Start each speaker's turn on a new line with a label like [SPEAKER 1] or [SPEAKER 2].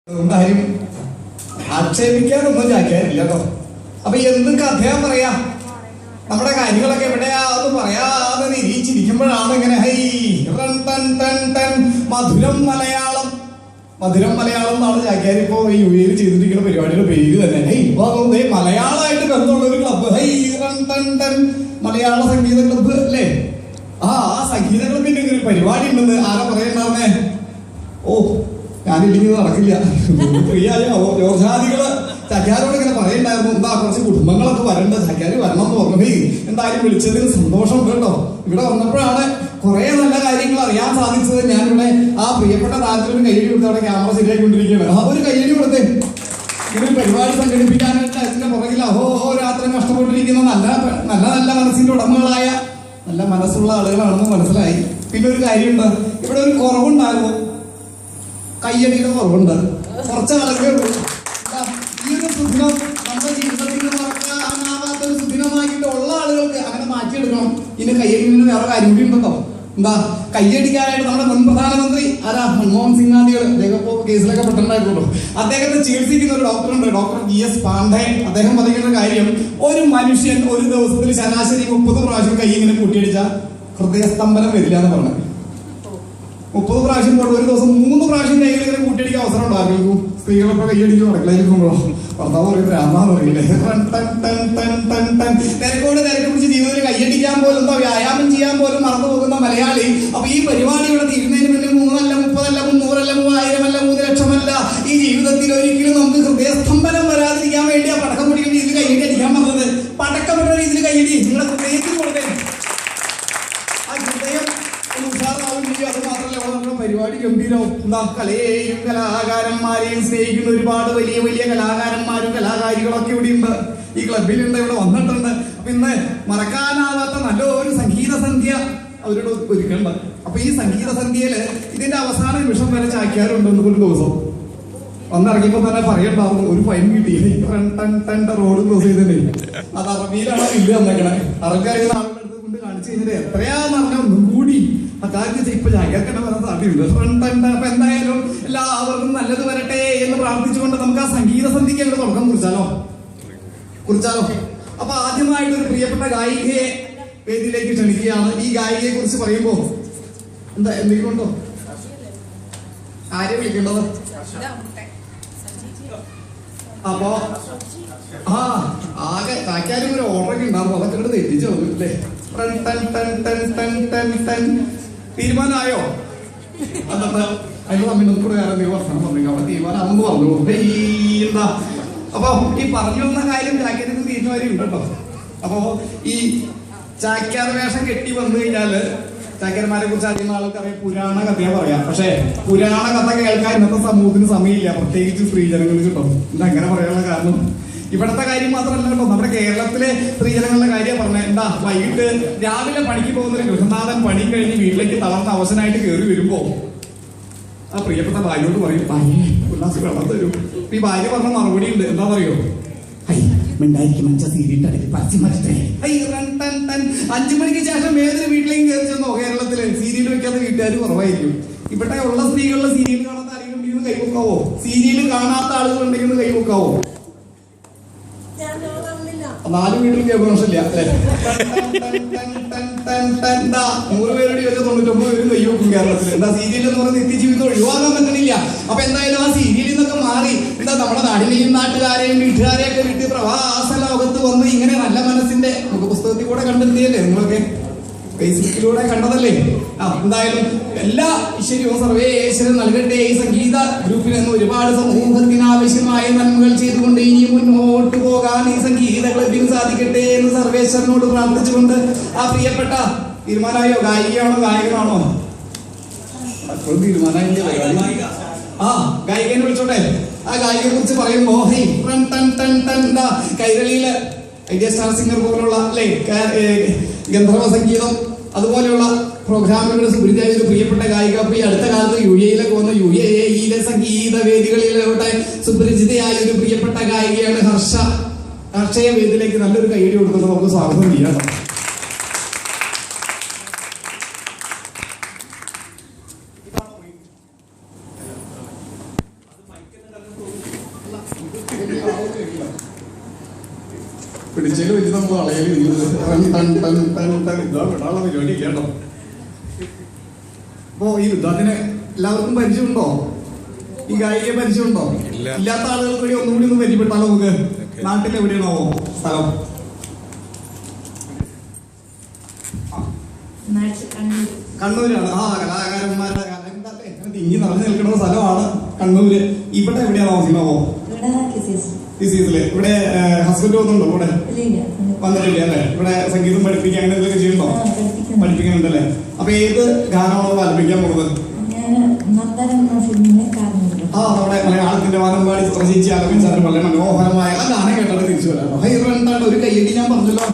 [SPEAKER 1] ആരും ആക്ഷേപിക്കാനൊന്നും ചാക്കാനില്ല കേട്ടോ. അപ്പൊ എന്ത് കഥയാ പറയാ, നമ്മുടെ കാര്യങ്ങളൊക്കെ എവിടെയാന്ന് പറയാതെ നിരീക്ഷിച്ചിരിക്കുമ്പോഴാണ് ഇങ്ങനെ മധുരം മലയാളം. മധുരം മലയാളം എന്നാണ് ചാക്യാർ ഇപ്പോ ഈ യുഎയിൽ ചെയ്തിരിക്കുന്ന പരിപാടിയുടെ പേര് തന്നെ. ഇപ്പൊ മലയാളമായിട്ട് ബന്ധമുള്ള ഒരു ക്ലബ്ബ് മലയാള സംഗീത ക്ലബ്ബ് അല്ലേ? ആ സംഗീത ക്ലബിന്റെ ഒരു പരിപാടി ഉണ്ടെന്ന് ആരാ പറയണ്ടായിരുന്നേ? ഓ ഞാനില്ലെങ്കിൽ നടക്കില്ല. പ്രിയാവോ ജോർജാദികള് ചക്കാരോട് ഇങ്ങനെ പറയണ്ടായിരുന്നു, എന്താ കുറച്ച് കുടുംബങ്ങളൊക്കെ വരണ്ട, ചക്കാര് വരണം എന്ന് പറഞ്ഞു. എന്തായാലും വിളിച്ചതിന് സന്തോഷം കേട്ടോ. ഇവിടെ വന്നപ്പോഴാണ് കുറെ നല്ല കാര്യങ്ങൾ അറിയാൻ സാധിച്ചത്. ഞാനിവിടെ ആ പ്രിയപ്പെട്ട താരത്തിന് ഒരു കയ്യടി കൊടുത്ത് അവിടെ ക്യാമറ ശരിയായിക്കൊണ്ടിരിക്കുകയാണ്. ആ ഒരു കയ്യടി കൊടുത്തേ. ഇതൊരു പരിപാടി സംഘടിപ്പിക്കാനായിട്ട് അതിന്റെ പുറകിൽ രാത്രി കഷ്ടപ്പെട്ടിരിക്കുന്ന നല്ല നല്ല നല്ല മനസ്സിന്റെ ഉടമകളായ നല്ല മനസ്സുള്ള ആളുകളാണെന്ന് മനസ്സിലായി. പിന്നെ ഒരു കാര്യമുണ്ട്, ഇവിടെ ഒരു കുറവുണ്ടായിരുന്നു, കയ്യടിയുടെ കുറവുണ്ട്. കുറച്ച് ആളുകളേ ഉള്ളൂ. ഈ ഒരു സുദിനം നമ്മുടെ ജീവിതത്തിൽ മറക്കാനാവാത്തൊരു സുദിനമാക്കിയിട്ട് ഉള്ള ആളുകൾക്ക് അങ്ങനെ മാറ്റിയെടുക്കണം. ഇതിന് കയ്യടിന് വേറെ കാര്യം കൂടി ഉണ്ടോ? എന്താ, കയ്യടിക്കാനായിട്ട് നമ്മുടെ മുൻ പ്രധാനമന്ത്രി ആരാ, മൻമോഹൻ സിംഗ് ആദികൾ, അദ്ദേഹം കേസിലൊക്കെ പെട്ടെന്നായിട്ടുള്ളൂ. അദ്ദേഹത്തെ ചികിത്സിക്കുന്ന ഒരു ഡോക്ടറുണ്ട്, ഡോക്ടർ GS പാണ്ഡെ. അദ്ദേഹം പറയുന്ന കാര്യം, ഒരു മനുഷ്യൻ ഒരു ദിവസത്തിൽ ശരാശരി 30 പ്രാവശ്യം കൈ ഇങ്ങനെ കൂട്ടിയടിച്ച ഹൃദയസ്തംഭനം വരില്ല എന്ന് പറഞ്ഞു. 30 പ്രാവശ്യം പോയിട്ട് ഒരു ദിവസം 3 പ്രാവശ്യം കൈകൾ ഇങ്ങനെ കൂട്ടിയടിക്കാൻ അവസരം ഉണ്ടാകും. സ്ത്രീകളൊക്കെ കൈയടിക്കും നടക്കില്ലായിരിക്കുമ്പോഴോ ഭർത്താവ് പറയും രാമാന്ന് പറയില്ലേ. തിരക്കോട് തിരക്ക് പിടിച്ച് ജീവിതത്തിൽ കൈയടിക്കാൻ പോലും എന്താ വ്യായാമം ചെയ്യാൻ പോലും മറന്നു പോകുന്ന മലയാളി. അപ്പൊ ഈ പരിപാടി ഇവിടെ തീരുന്നതിന് മുന്നേ 3 അല്ല 30 അല്ല 300 അല്ല 3000 അല്ല 3 ലക്ഷമല്ല, ഈ ജീവിതത്തിൽ ഒരിക്കലും നമുക്ക് ഹൃദയസ്തംഭനം വരാതിരിക്കാൻ വേണ്ടി ആ പടക്കം പിടിക്കുന്ന രീതിയിൽ കൈയടി അടിക്കാൻ പറഞ്ഞത്. പടക്കപ്പെട്ട രീതിയിൽ കൈയടി നിങ്ങളുടെ ഹൃദയത്തിൽ കൊടുത്തേ. ആ ഹൃദയം ഒന്ന് ഉഷാറാവും ചെയ്യും. അത് മാത്രമല്ല അവിടെ നമ്മുടെ പരിപാടി ഗംഭീരവും. എന്താ, കലയെയും കലാകാരന്മാരെയും സ്നേഹിക്കുന്ന ഒരുപാട് വലിയ വലിയ കലാകാരന്മാരും കലാകാരികളൊക്കെ ഇവിടെ ഉണ്ട്, ഈ ക്ലബിലുണ്ട്, ഇവിടെ വന്നിട്ടുണ്ട്. അപ്പൊ ഇന്ന് മറക്കാനാവാത്ത നല്ലൊരു സംഗീത സന്ധ്യ അവരോട് ഒരുക്കുന്നുണ്ട്. അപ്പൊ ഈ സംഗീത സന്ധ്യയില് ഇതിന്റെ അവസാന നിമിഷം വരെ ചാക്യാറുണ്ടെന്ന് ഒരു ദിവസം വന്നിറങ്ങിയപ്പോ തന്നെ പറയണ്ടാവും, ഒരു ഫൈൻ കിട്ടി റോഡ് ക്ലോസ് ചെയ്തേ. അത് അറബിയിലാണ് ഇല്ല വന്നേക്കണേ. അറബിയറിയുന്ന ആളുകളുടെ അടുത്ത് കൊണ്ട് കാണിച്ചു കഴിഞ്ഞാൽ എത്രയാന്ന് പറഞ്ഞാൽ ഒന്നും കൂടി ഇപ്പൊ ചാക്യാർക്കെന്നെ പറയാൻ സാധ്യതയുണ്ട്. അപ്പൊ എന്തായാലും എല്ലാവർക്കും നല്ലത് വരട്ടെ എന്ന് പ്രാർത്ഥിച്ചുകൊണ്ട് നമുക്ക് ആ സംഗീത സന്ധ്യയ്ക്ക് അങ്ങോട്ട് തുടക്കം കുറിച്ചാലോ. അപ്പൊ ആദ്യമായിട്ട് ഒരു പ്രിയപ്പെട്ട ഗായികയെ വേദിയിലേക്ക് ക്ഷണിക്കുകയാണ്. ഈ ഗായികയെ കുറിച്ച് പറയുമ്പോ എന്താ എന്തെങ്കിലും ഉണ്ടോ? ആരെ വിളിക്കേണ്ടത്? അപ്പൊ ആകെ ചാക്യാരും ഒരു ഓർഡറൊക്കെ ഉണ്ടാവും, അതൊക്കെ ഇങ്ങോട്ട് തെറ്റിച്ചു അല്ലേ. തീരുമാനമായോ? അതെന്താ അതിന് തമ്മിൽ കൂടെ വേറെ എന്തെങ്കിലും വർഷം പറഞ്ഞു അവിടെ തീരുമാനമാണെന്ന് പറഞ്ഞു. എന്താ അപ്പൊ ഈ പറഞ്ഞു വന്ന കാര്യം ചാക്യാരിന് തീരുമാനം ഉണ്ട് കേട്ടോ. അപ്പൊ ഈ ചാക്യാർ വേഷം കെട്ടി വന്നു കഴിഞ്ഞാല് ചാക്യാർമാരെ കുറിച്ച് അറിയുന്ന ആൾക്കറിയാം, പുരാണ കഥയാ പറയാം. പക്ഷെ പുരാണ കഥ കേൾക്കാൻ ഇന്നത്തെ സമൂഹത്തിന് സമയമില്ല, പ്രത്യേകിച്ച് സ്ത്രീജനങ്ങൾ കിട്ടും. എന്താ അങ്ങനെ പറയാനുള്ള കാരണം, ഇവിടത്തെ കാര്യം മാത്രമല്ല കേട്ടോ, നമ്മുടെ കേരളത്തിലെ സ്ത്രീജനങ്ങളുടെ കാര്യം പറഞ്ഞത്. എന്താ, വൈകിട്ട് രാവിലെ പണിക്ക് പോകുന്ന ഒരു ഗൃഹനാഥൻ പണി കഴിഞ്ഞ് വീട്ടിലേക്ക് തളർന്ന അവസരമായിട്ട് കയറി വരുമ്പോ ആ പ്രിയപ്പെട്ട ഭാര്യയോട് പറയും, ഭാര്യ ഉല്ലാസ് വെള്ളം തരും. ഈ ഭാര്യ പറഞ്ഞ മറുപടി ഉണ്ട്, എന്താ പറയോ, 5 മണിക്ക് ശേഷം ഏതൊരു വീട്ടിലേക്കും കയറി ചെന്നോ കേരളത്തില് സീരിയൽ വെക്കാത്ത വീട്ടുകാർ കുറവായിരിക്കും. ഇവിടെ ഉള്ള സ്ത്രീകളുടെ സീരിയൽ കാണാത്ത ആരെങ്കിലും ഉണ്ടെങ്കിൽ കൈവക്കാവോ? സീരിയൽ കാണാത്ത ആളുകൾ ഉണ്ടെങ്കിൽ കൈവക്കാവോ? 4 വീട്ടിലും കേൾക്കണമില്ല അല്ലെ. 100 പേരുടെ 99 പേരും കൈവക്കും കേരളത്തിൽ. എന്താ, സീരിയൽ എന്ന് പറയുന്നത് നിത്യജീവിതം ഒഴിവാക്കാൻ പറ്റണില്ല. അപ്പൊ എന്തായാലും ആ സീരിയലിൽ നിന്നൊക്കെ മാറി എന്താ നമ്മുടെ നാടിനെയും നാട്ടുകാരെയും വീട്ടുകാരെയും ഒക്കെ വിട്ട് പ്രവാസ ലോകത്ത് വന്ന് ഇങ്ങനെ നല്ല മനസ്സിന്റെ നമുക്ക് പുസ്തകത്തിൽ കൂടെ കണ്ടെത്തിയല്ലേ, നിങ്ങളൊക്കെ ഫേസ്ബുക്കിലൂടെ കണ്ടതല്ലേ. എന്തായാലും എല്ലാ ഈശ്വര്യവും സർവേശ്വരൻ നൽകട്ടെ. ഈ സംഗീത ഗ്രൂപ്പിൽ നിന്ന് ഒരുപാട് സമൂഹത്തിന് ആവശ്യമായ നന്മകൾ ചെയ്തുകൊണ്ട് ഇനി മുന്നോട്ട് പോകാൻ ഈ സംഗീത ക്ലബിന് സാധിക്കട്ടെ എന്ന് സർവേശ്വരനോട് പ്രാർത്ഥിച്ചുകൊണ്ട് ആ പ്രിയപ്പെട്ട തീരുമാനമായോ, ഗായികയാണോ ഗായകനാണോ? തീരുമാനമായില്ലേ ഗായികനെ വിളിച്ചോട്ടെ. ആ ഗായികയെ കുറിച്ച് പറയുമ്പോ കൈരളിയില് ഐഡിയ സ്റ്റാർ സിംഗർ പോലുള്ള അല്ലെ ഗന്ധർവ സംഗീതം അതുപോലെയുള്ള പ്രോഗ്രാമുകൾ സുപരിചിതമായ ഒരു പ്രിയപ്പെട്ട ഗായിക. അപ്പൊ ഈ അടുത്ത കാലത്ത് UAE-യിലൊക്കെ വന്ന UAE-യിലെ സംഗീത വേദികളിലോട്ടെ സുപരിചിതയായ ഒരു പ്രിയപ്പെട്ട ഗായികയാണ് ഹർഷ. ഹർഷയെ വേദിയിലേക്ക് നല്ലൊരു കൈയടി കൊടുക്കുന്നത് നമുക്ക് സ്വാഗതം ചെയ്യാം. പിടിച്ചതിൽ വെച്ച് നമ്മൾ വളയിൽ വിടാനുള്ള പരിപാടി കേട്ടോ. അപ്പോ ഈ യുദ്ധത്തിന് എല്ലാവർക്കും പരിചയമുണ്ടോ? ഈ ഗായികയെ പരിചയമുണ്ടോ? ഇല്ലാത്ത ആളുകൾക്ക് കൂടി ഒന്നുകൂടി ഒന്ന് പരിചയപ്പെട്ടാലോ നമുക്ക്? നാട്ടിൽ എവിടെയാണോ സ്ഥലം? കണ്ണൂരാണ്. ആ കലാകാരന്മാരുടെ തിങ്ങി നിറഞ്ഞു നിൽക്കുന്ന സ്ഥലമാണ് കണ്ണൂര്. ഇവിടെ എവിടെയാ താമസിക്കണോ? ഡിസീസില്. ഇവിടെ ഹസ്ബൻഡ് വന്നുണ്ടോ? ഇവിടെ വന്നിട്ടില്ല അല്ലേ? ഇവിടെ സംഗീതം പഠിപ്പിക്കാൻ അങ്ങനെ എന്തൊക്കെ ചെയ്യുന്നുണ്ടോ? പഠിപ്പിക്കുന്നുണ്ടല്ലേ? അപ്പൊ ഏത് ഗാനമാണോ ആലപിക്കാൻ പോകുന്നത്? ആ നമ്മുടെ മലയാളത്തിന്റെ വാനമ്പാടി ചിത്രചേച്ചി ആലപിച്ചാൽ വളരെ മനോഹരമായ ആ ഗാനം കേട്ടാണ് തിരിച്ചു വരാം. ഹൈ എന്താണ് ഒരു കയ്യടി ഞാൻ പറഞ്ഞല്ലോ.